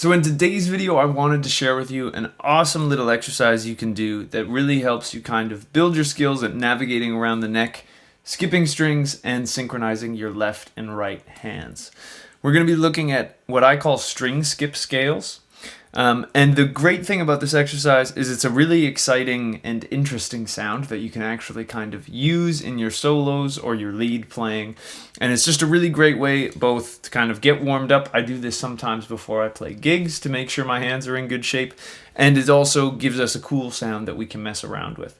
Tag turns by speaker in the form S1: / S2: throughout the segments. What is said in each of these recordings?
S1: So in today's video, I wanted to share with you an awesome little exercise you can do that really helps you kind of build your skills at navigating around the neck, skipping strings, and synchronizing your left and right hands. We're going to be looking at what I call string skip scales. And the great thing about this exercise is it's a really exciting and interesting sound that you can actually kind of use in your solos or your lead playing. And it's just a really great way both to kind of get warmed up. I do this sometimes before I play gigs to make sure my hands are in good shape. And it also gives us a cool sound that we can mess around with.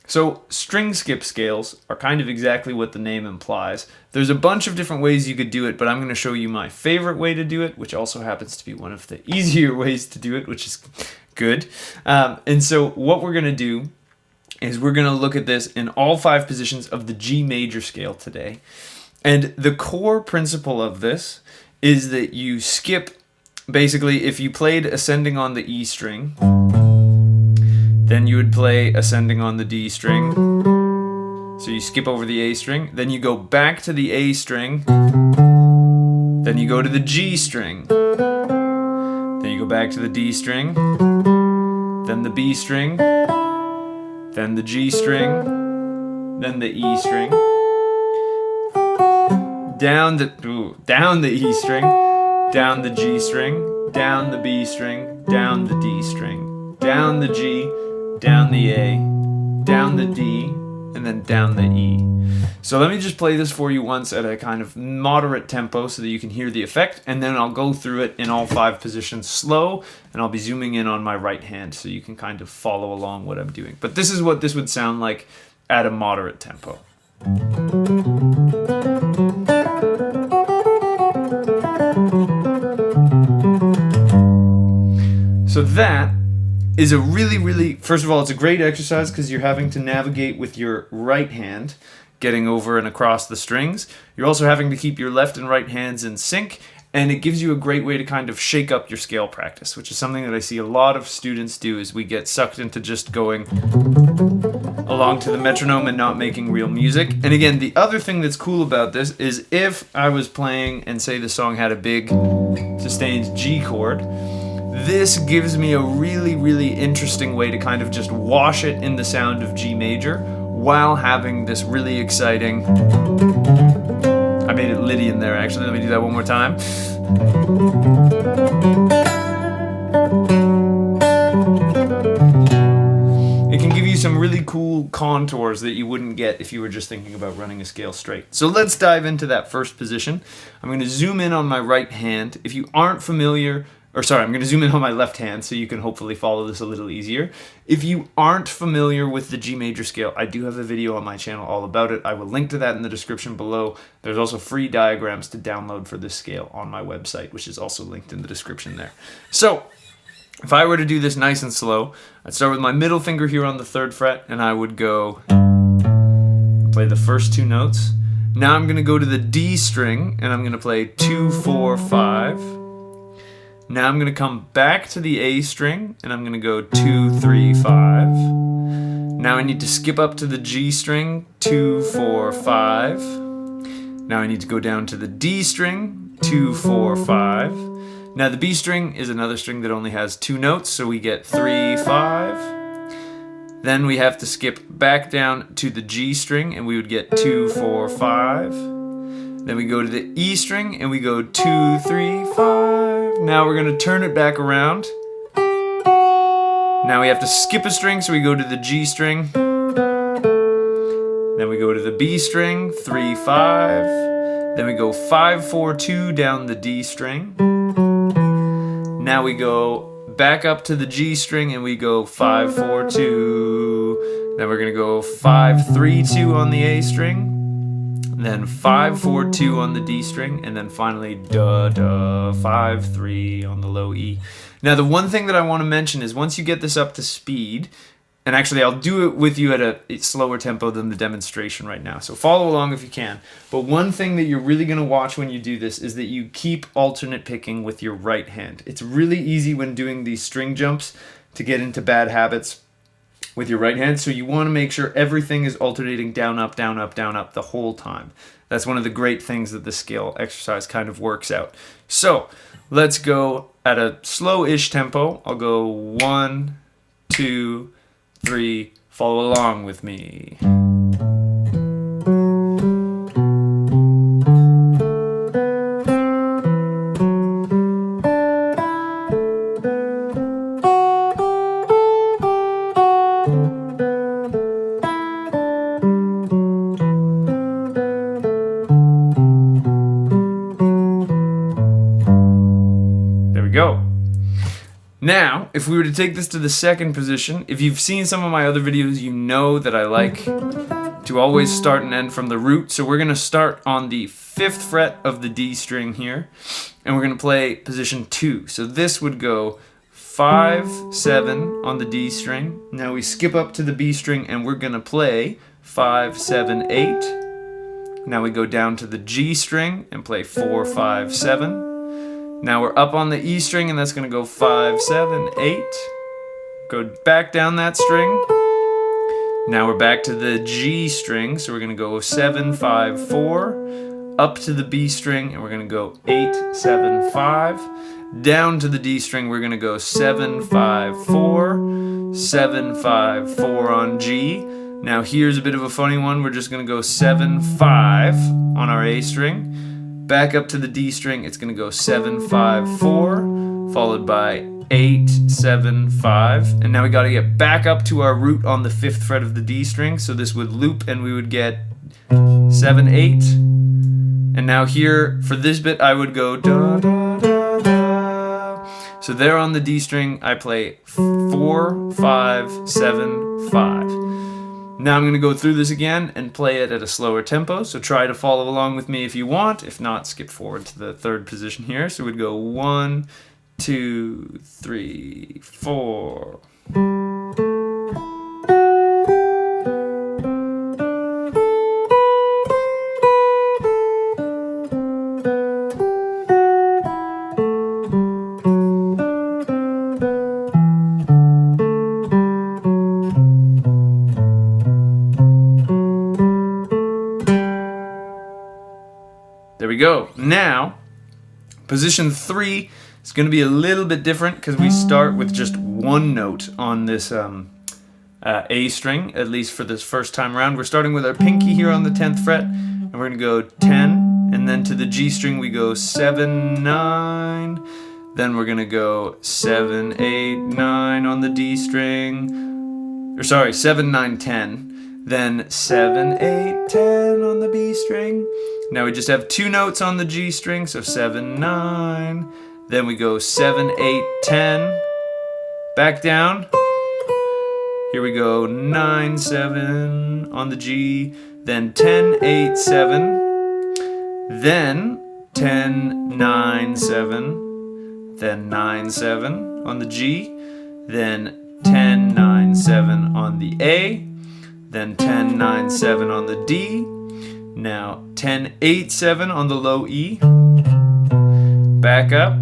S1: So string skip scales are kind of exactly what the name implies. There's a bunch of different ways you could do it, but I'm going to show you my favorite way to do it, which also happens to be one of the easier ways to do it, which is good. And so what we're going to do is we're going to look at this in all 5 positions of the G major scale today. And the core principle of this is that you skip, basically, if you played ascending on the E string, then you would play ascending on the D string. So you skip over the A string, then you go back to the A string, then you go to the G string, then you go back to the D string, then the B string, then the G string, then the E string, down the E string, down the G string, down the B string, down the D string, down the G, down the A, down the D, and then down the E. So let me just play this for you once at a kind of moderate tempo so that you can hear the effect, and then I'll go through it in all 5 positions slow, and I'll be zooming in on my right hand so you can kind of follow along what I'm doing. But this is what this would sound like at a moderate tempo. So that is a really, first of all, it's a great exercise because you're having to navigate with your right hand, getting over and across the strings. You're also having to keep your left and right hands in sync, and it gives you a great way to kind of shake up your scale practice, which is something that I see a lot of students do, is we get sucked into just going along to the metronome and not making real music. And again, the other thing that's cool about this is if I was playing and say the song had a big sustained G chord, this gives me a really interesting way to kind of just wash it in the sound of G major while having this really exciting... I made it Lydian there actually, let me do that one more time. It can give you some really cool contours that you wouldn't get if you were just thinking about running a scale straight. So let's dive into that first position. I'm going to zoom in on my right hand. If you aren't familiar... I'm going to zoom in on my left hand so you can hopefully follow this a little easier. If you aren't familiar with the G major scale, I do have a video on my channel all about it. I will link to that in the description below. There's also free diagrams to download for this scale on my website, which is also linked in the description there. So, if I were to do this nice and slow, I'd start with my middle finger here on the 3rd fret, and I would go play the first 2 notes. Now I'm going to go to the D string, and I'm going to play 2, 4, 5. Now I'm going to come back to the A string, and I'm going to go 2, 3, 5. Now I need to skip up to the G string, 2, 4, 5. Now I need to go down to the D string, 2, 4, 5. Now the B string is another string that only has 2 notes, so we get 3, 5. Then we have to skip back down to the G string, and we would get 2, 4, 5. Then we go to the E string, and we go 2, 3, 5. Now we're going to turn it back around. Now we have to skip a string, so we go to the G string. Then we go to the B string, 3, 5. Then we go 5, 4, 2 down the D string. Now we go back up to the G string, and we go 5, 4, 2. Then we're going to go 5, 3, 2 on the A string. Then 5, 4, 2 on the D string, and then finally 5, 3 on the low E. Now the one thing that I want to mention is once you get this up to speed, and actually I'll do it with you at a slower tempo than the demonstration right now, so follow along if you can. But one thing that you're really going to watch when you do this is that you keep alternate picking with your right hand. It's really easy when doing these string jumps to get into bad habits with your right hand, so you want to make sure everything is alternating down, up, down, up, down, up the whole time. That's one of the great things that the scale exercise kind of works out. So Let's go at a slow-ish tempo. I'll go 1, 2, 3, follow along with me. Go. Now, if we were to take this to the second position, if you've seen some of my other videos, you know that I like to always start and end from the root. So we're going to start on the 5th fret of the D string here, and we're going to play position 2. So this would go 5, 7 on the D string. Now we skip up to the B string and we're going to play 5, 7, 8. Now we go down to the G string and play 4, 5, 7. Now we're up on the E string, and that's going to go 5, 7, 8. Go back down that string. Now we're back to the G string, so we're going to go 7, 5, 4. Up to the B string, and we're going to go 8, 7, 5. Down to the D string, we're going to go 7, 5, 4. 7, 5, 4 on G. Now here's a bit of a funny one. We're just going to go 7, 5 on our A string. Back up to the D string, it's going to go 7, 5, 4, followed by 8, 7, 5. And now we got to get back up to our root on the 5th fret of the D string. So this would loop and we would get 7, 8. And now here, for this bit, I would go da, da, da, da. So there on the D string, I play 4, 5, 7, 5. Now I'm going to go through this again and play it at a slower tempo, so try to follow along with me if you want. If not, skip forward to the 3rd position here. So we'd go 1, 2, 3, 4. There we go. Now, position 3 is going to be a little bit different because we start with just one note on this A string, at least for this first time around. We're starting with our pinky here on the 10th fret, and we're going to go 10, and then to the G string we go 7, 9, then we're going to go 7, 8, 9 on the D string, or sorry, 7, 9, 10, then 7, 8, 10 on the B string. Now we just have 2 notes on the G string, so 7, 9. Then we go 7, 8, 10. Back down. Here we go 9, 7 on the G. Then 10, 8, 7. Then 10, 9, 7. Then 9, 7 on the G. Then 10, 9, 7 on the A. Then 10, 9, 7 on the D. Now 10, 8, 7 on the low E. Back up.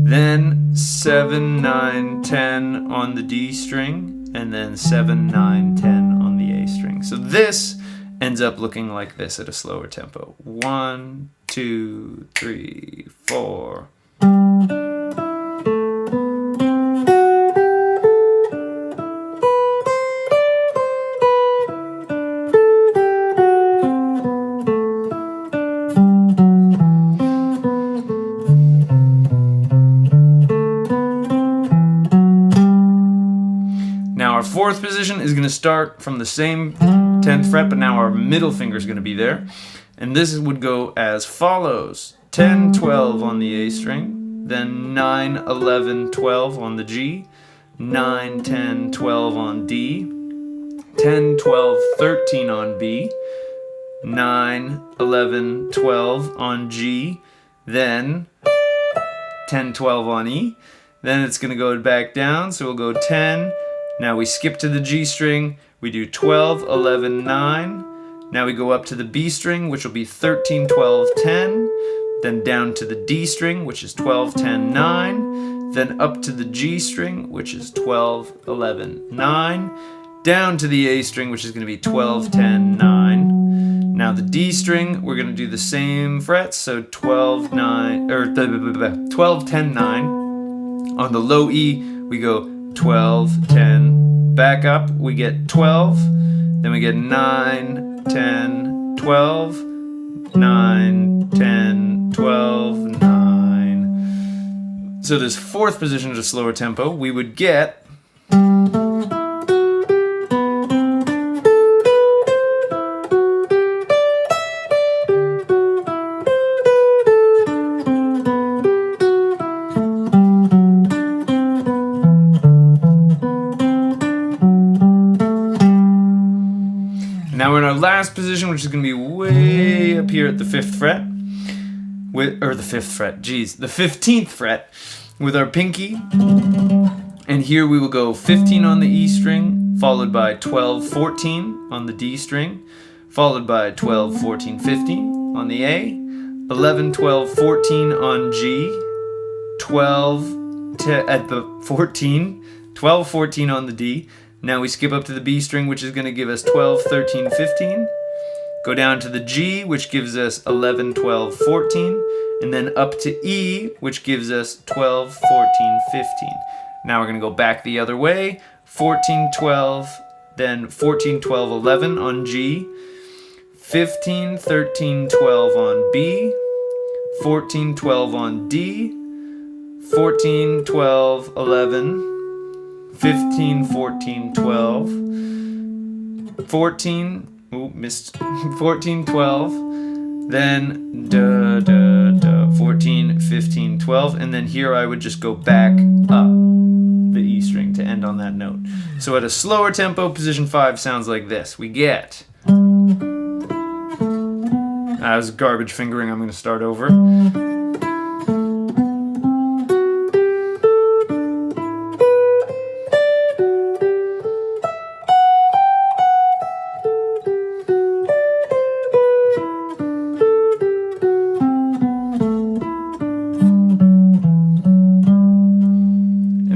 S1: Then 7, 9, 10 on the D string. And then 7, 9, 10 on the A string. So this ends up looking like this at a slower tempo. 1, 2, 3, 4. Our 4th position is going to start from the same 10th fret, but now our middle finger is going to be there. And this would go as follows. 10, 12 on the A string, then 9, 11, 12 on the G, 9, 10, 12 on D, 10, 12, 13 on B, 9, 11, 12 on G, then 10, 12 on E. Then it's going to go back down, so we'll go 10. Now we skip to the G string, we do 12, 11, 9. Now we go up to the B string, which will be 13, 12, 10. Then down to the D string, which is 12, 10, 9. Then up to the G string, which is 12, 11, 9. Down to the A string, which is going to be 12, 10, 9. Now the D string, we're going to do the same frets, so 12, 9, or 12, 10, 9. On the low E, we go 12, 10, back up, we get 12, then we get 9, 10, 12, 9, 10, 12, 9. So this fourth position at a slower tempo, we would get now we're in our last position, which is going to be way up here at the 5th fret, the 15th fret, with our pinky. And here we will go 15 on the E string, followed by 12, 14 on the D string, followed by 12, 14, 15 on the A, 11, 12, 14 on G, 12 at the 14, 12, 14 on the D. Now we skip up to the B string, which is going to give us 12, 13, 15. Go down to the G, which gives us 11, 12, 14. And then up to E, which gives us 12, 14, 15. Now we're going to go back the other way. 14, 12, then 14, 12, 11 on G. 15, 13, 12 on B. 14, 12 on D. 14, 12, 11. 15, 14, 12, 14, 14, 12, then 14, 15, 12, and then here I would just go back up the E string to end on that note. So at a slower tempo, position 5 sounds like this. We get, as garbage fingering, I'm going to start over.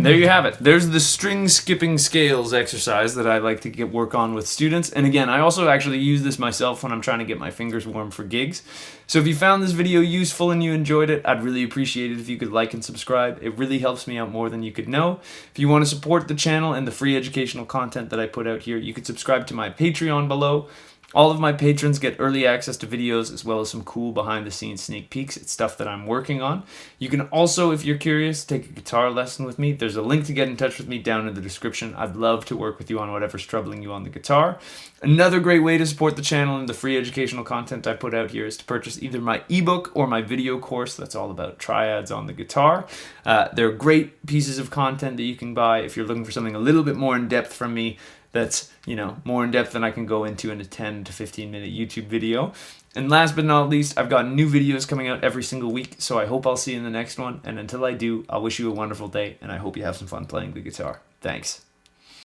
S1: There you have it. There's the string skipping scales exercise that I like to work on with students. And again, I also actually use this myself when I'm trying to get my fingers warm for gigs. So if you found this video useful and you enjoyed it, I'd really appreciate it if you could like and subscribe. It really helps me out more than you could know. If you want to support the channel and the free educational content that I put out here, you could subscribe to my Patreon below. All of my patrons get early access to videos as well as some cool behind-the-scenes sneak peeks. It's stuff that I'm working on. You can also, if you're curious, take a guitar lesson with me. There's a link to get in touch with me down in the description. I'd love to work with you on whatever's troubling you on the guitar. Another great way to support the channel and the free educational content I put out here is to purchase either my ebook or my video course that's all about triads on the guitar. They're great pieces of content that you can buy if you're looking for something a little bit more in-depth from me. That's, more in depth than I can go into in a 10 to 15 minute YouTube video. And last but not least, I've got new videos coming out every single week, so I hope I'll see you in the next one. And until I do, I'll wish you a wonderful day, and I hope you have some fun playing the guitar. Thanks.